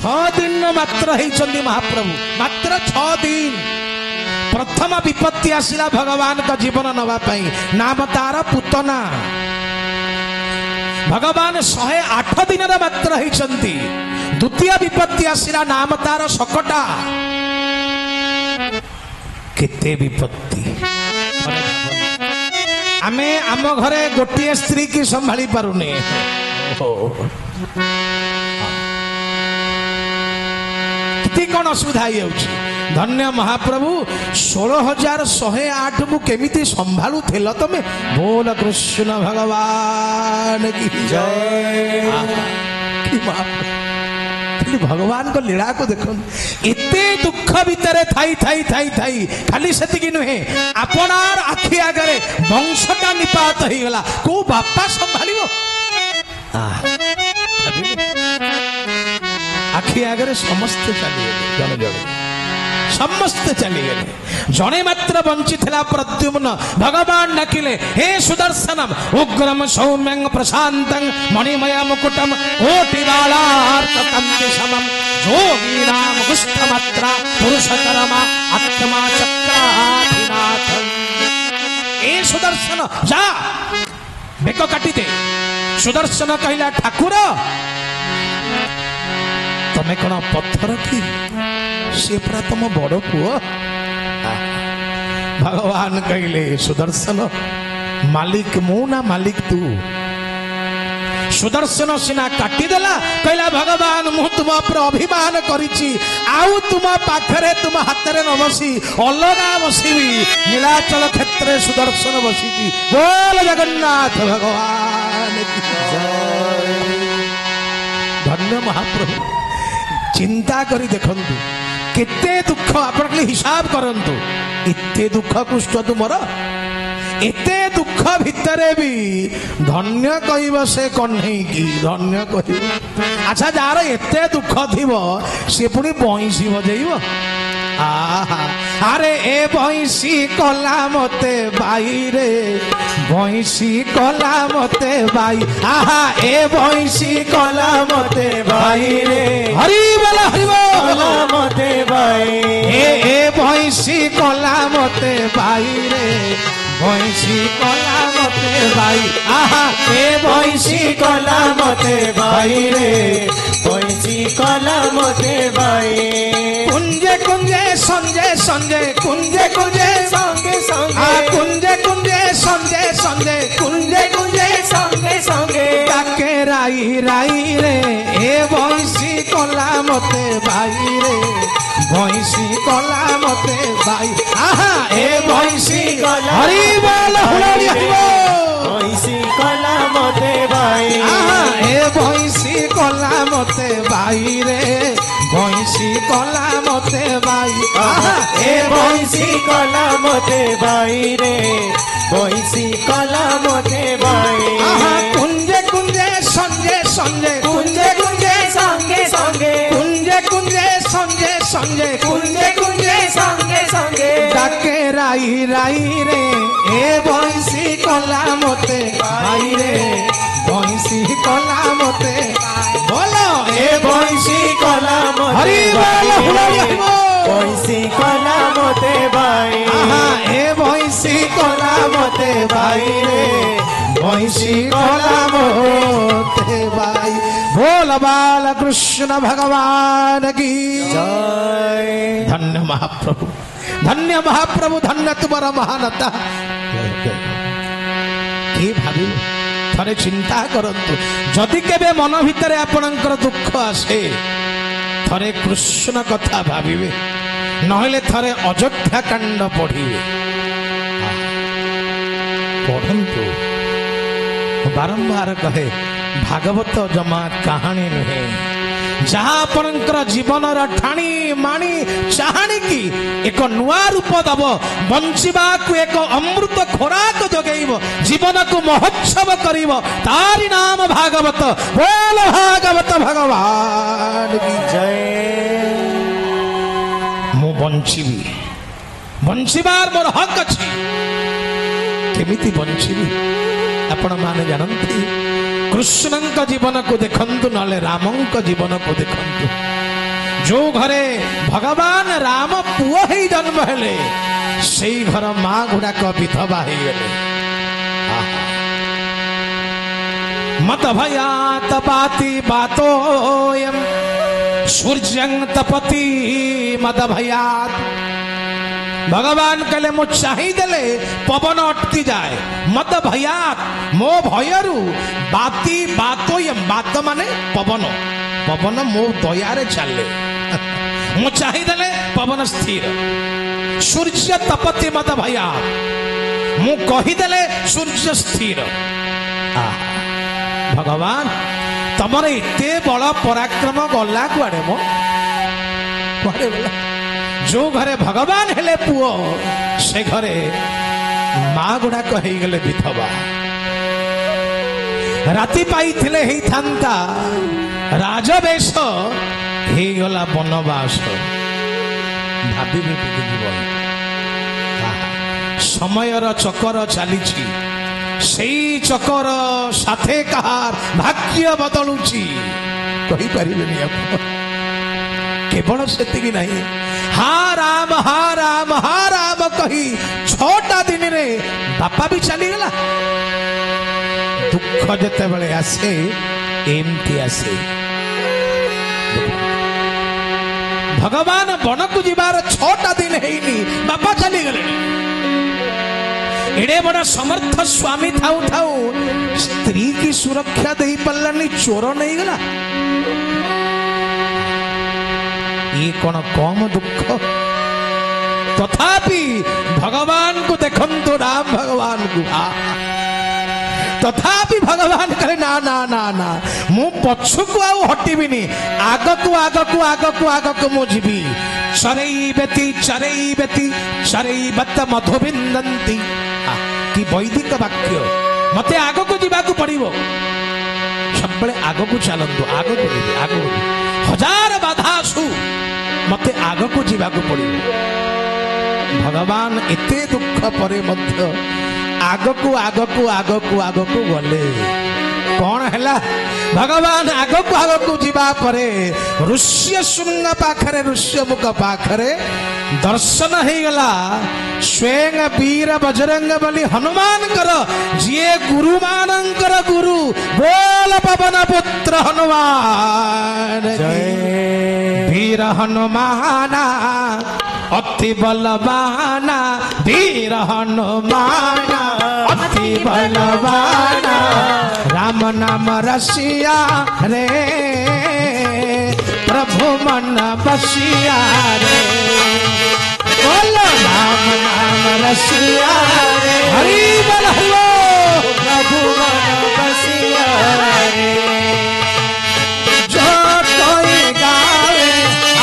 6 दिन मात्र होइछन्ति महाप्रभु, मात्र 6 दिन। प्रथम विपत्ति आसिला भगवान का जीवन नवा पाई, नाम तार पुतना। भगवान 108 दिन मात्र होइछन्ति। द्वितीय विपत्ति आसिला, नाम तार शकटा। केते विपत्ति। आमे आम घरे गोटे स्त्री की संभाली पारुने। किती कौन असुविधा हो। धन्य महाप्रभु 16,108 को केमिति संभालु थिल तमे। बोल कृष्ण भगवान की जय। भगवान को लीला को देखो, एते दुख भितर थाई थाई थाई थाई खाली सेतिकी नुहे, आपनार आखि आगरे वंशटा निपात हो गला। को बापा संभालिबो? आखि आगरे समस्ते चली गले, जने जने समस्ते चली गले। जने मात्र बंची थिला प्रद्युम्न। भगवान डाकिले, हे सुदर्शनम उग्रम सौम्यं प्रशांतं मणिमय मुकुटम कोटिबालार्ककांति समम जोगीनाम गुष्ठमात्रा पुरुषकर्मा आत्मा चक्राधिनाथ। ए सुदर्शन जा बेक काटी दे। सुदर्शन कहला, ठाकुर तमे कौन पत्थर की? से पूरा तुम बड़ पुओ। भगवान कहले, सुदर्शन मालिक मु ना मालिक तू? सुदर्शन सिना काटिदेला, कहला भगवान मु तुम पर अभिमान करिछि, आउ तुम पाखरे तुम हाथरे न बसी अलगा बसिबी। नीलाचल क्षेत्र सुदर्शन बसिछि। बोल जगन्नाथ भगवान की जय। धन्य महाप्रभु। चिंता करी देखंतु केते दुख आपण हिसाब करंतु। एते दुख कुष्ठ तुमर, एते दुख भितरे भी धन्य कहब से कन्हई की धन्य कहब। अच्छा जार एते दुख थिबो से पुणी बंशी बजेइबो। अरे ए बंशी कला मते बाई रे, बंशी कला मते बाई। आहा ए बंशी कला मते बाई रे। हरि बोल हरि बोल मते बाई। ए बंशी कला मते बाई रे, बंशी कला मते बाई। आहा ए बंशी कला मते बाई रे, बंशी कला मते बाई। कुंजे कुंजे संजे संजे कुंजे कुंजे संगे संगे, कुंजे कुंजे संजे संजे कुंजे कुंजे संगे संगे। ताके राई राई रे, ए बंशी कला मते बाई रे, बंशी कला मते बाई। आहा ए बंशी कला। हरि बोल हरि बोल। बंशी कला मते बाई। आहा ए बंशी कला मते बाई रे, बंशी कला मते बाई। आहा ए बंशी कला मते बाई रे, बंशी कला मते बाई। आहा कुंजे कुंजे संजे संजे कुंजे कुंजे संगे संगे, कुंजे कुंजे संजे संजे कुंजे कुंजे संगे संगे। डाके राई राई रे, ए बंशी कला मते बाई रे, बंशी कला मते। बोलो ए बंशी कला मते। हरि बोल हरि बोल। बंशी कला मते बाई। आहा ए बंशी कला मते बाई रे, बंशी कला मते बाई। बोल बाल कृष्ण भगवान की जय। धन्य महाप्रभु, धन्य महाप्रभु, धन्य तुम्हारा महानता। के भावी थरे चिंता करंतु, जदि केबे मन भितरे आपणकर दुख आसे थरे कृष्ण कथा भाविबे, नहले थरे अयोध्या कांड पढ़िबे। पढ़ंतु बारंबार कहे भागवत जमा कहानी नुहे, जहाँ आपणकर जीवन ठाणी माणी चाहाणी की एक नुआ रूप दब, बंचिबा को एक अमृत खोराक जगेब, जीवन को महोत्सव करिब, तारी नाम भागवत। बोल भागवत भगवान की जय। मु बंचिबी, बंचिबार मोर हक अछि। केमिति बंचिबी आपण माने जानंती? कृष्णंक जीवन को देखंतु, नले रामंक जीवन को देखंतु। जो घरे भगवान राम पुओ ही जन्म हेले से घर माँ गुड़ाक विधवा हो गले। मत भयात बाती बातोयम सूर्यं तपति मद भयात। भगवान कहले मु चाहिदेले पवन अटकी जाए मद भयात मो भयरु बाती बातोयम बात माने पवन पवन मो दयारे चले मु चाहिदेले पवन स्थिर सूर्य तपति मद भयात मु कहीदेले सूर्य स्थिर। भगवान तमर एते बड़ पराक्रम गला कुआडे मो कुआडे गला। जो घरे भगवान हेले पुओ से घरे माँ गुड़ाक हो गले विधवा। राति पाइथिले ही थांता राजवेश हे गला बनवास। भाभी समयर चक्कर चली सेई चक्कर साथे कहार भाग्य बदलुची कही पारिबेनी आप केवल सेतिकी नहीं हा राम कही 6टा दिन रे बापा भी चली गला। दुख जते बेले आसे एमती आसे। भगवान वन को जीवार 6टा दिन हेनी बापा चली गले। एडे बड़ा समर्थ स्वामी थाऊ थाऊ स्त्री की सुरक्षा दे पारानी चोर नहीं गला। ये कौन कम दुख तथापि भगवान को देखंतु राम भगवान को तथापि भगवान कहे ना ना ना ना मु पछकु आउ हटिबिनी आगकु आगकु आगकु आगकु मु जीवी। चरई बत मधुबिंदंती कि वैदिक वाक्य मते आगो को जीवाकू पड़िबो सब आगो को चलंतु आगो को जीवे आगो हजार बाधा आसु मते आगो को जीवाकू पड़िबो। भगवान एते दुख परे मध्य आगो को गले कौन हैला। भगवान आगो को जीवा परे ऋष्य शृंग पाखरे ऋष्य मुख पाखरे दर्शन हो गला स्वयं वीर बजरंग बली हनुमान कर जिए गुरु मानंकर गुरु बोल पवन पुत्र हनुमान जय। वीर हनुमाना अति बलवाना वीर हनुमाना अति बलवाना राम नाम रसिया रे प्रभु मन बसिया रे बोलो राम नाम रसिया रे हरि बोल हलो प्रभु मन बसिया रे। जो कोई गावे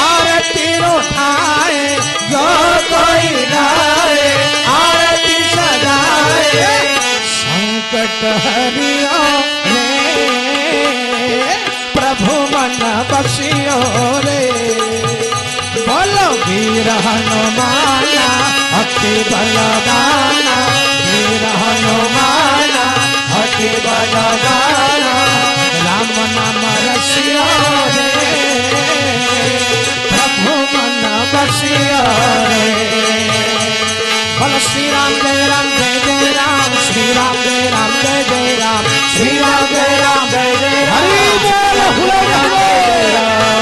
आरती उठाए जो कोई गावे आरती सजाए संकट हरियो रे प्रभु मन बसियो रे। बोलो वीर हनुमाना अति बलवाना वीर हनुमाना अति बलवाना राम नाम रसिया रे प्रभु मन बसिया रे। बोलो श्री राम जय राम जय जय राम श्री राम जय राम जय जय राम श्री राम जय राम जय जय हरि बोल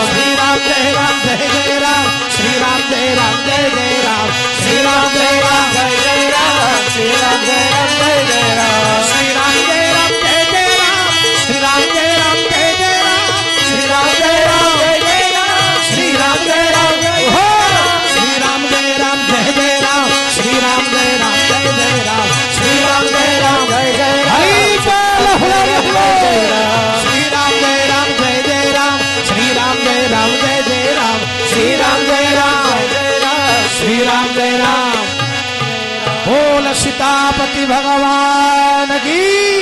श्री राम जय राम जय जय राम श्री राम जय राम जय जय राम श्री राम जय राम जय जय राम श्री राम जय राम जय जय राम श्री राम जय राम जय जय राम श्री राम जय राम जय जय राम श्री राम जय राम जय जय राम श्री राम जय राम जय हो श्री राम जय राम जय जय राम श्री राम जय राम जय जय राम श्री राम जय राम जय जय हरि बोल श्री राम जय राम जय जय राम श्री राम जय राम जय जय राम श्री राम जय राम जय राम श्री राम जय राम बोल सीतापति भगवान की।